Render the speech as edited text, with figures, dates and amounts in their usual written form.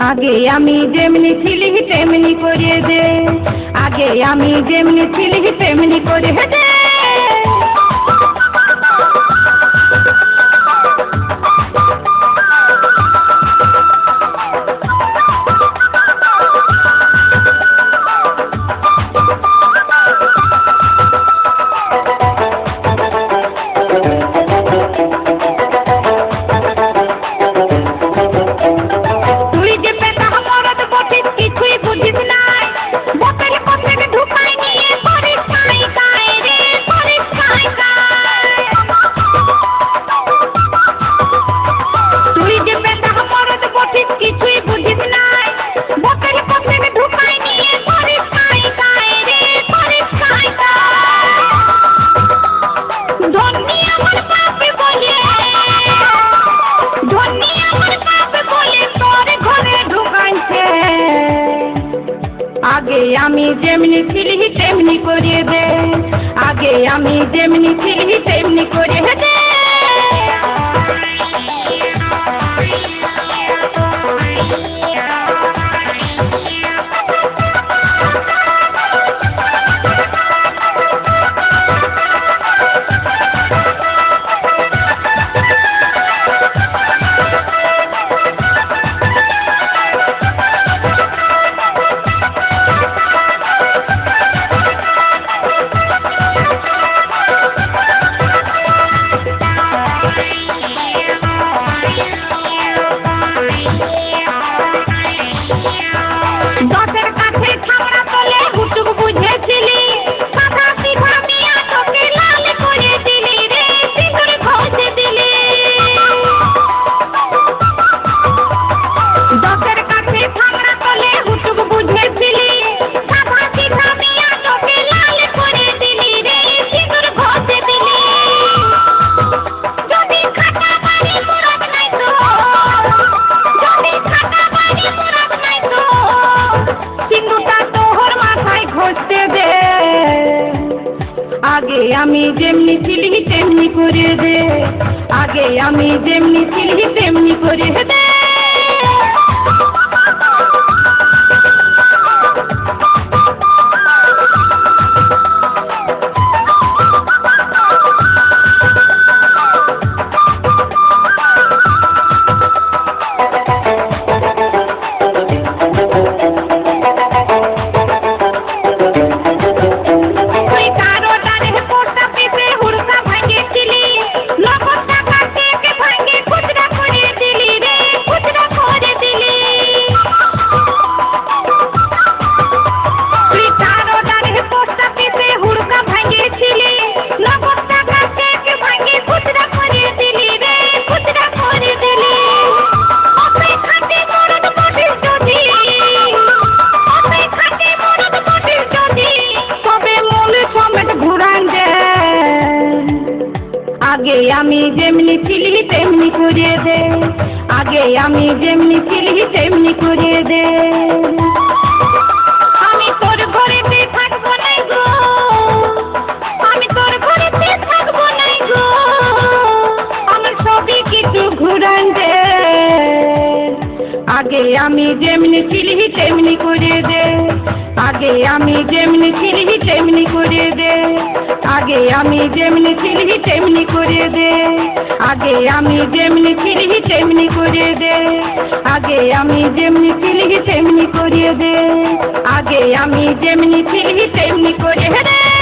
আগে আমি যেমনি ছিলি তেমনি করে দে, আগে আমি যেমনি ছিলি তেমনি করে দে। আগে আমি যেমনি ছিলি তেমনি করিয়ে দে, আগে আমি যেমনি ছিলি তেমনি করিয়ে দে। আগে আমি যেমনি ছিলি তেমনি করে দে, আগে আমি যেমনি ছিলি তেমনি করে দে। আগে আমি যেমনি ছিলি তেমনি করিয়ে দে, আগে আমি যেমনি ছিলি তেমনি করিয়ে দে। আমি তোর ঘরেতে থাকবো নাই গো, আমি তোর ঘরেতে থাকবো নাই গো, আমার সবই কিছু ঘুরান দে। আগে আমি যেমনি ছিলি তেমনি করিয়ে দে, আগে আমি যেমনি ছিলি তেমনি করিয়ে দে, আগে আমি যেমনি ছিলি তেমনি করিয়ে দে, আগে আমি যেমনি ছিলি তেমনি করিয়ে দে, আগে আমি যেমনি ছিলি তেমনি করিয়ে দে, আগে আমি যেমনি ছিলি তেমনি করিয়ে দে।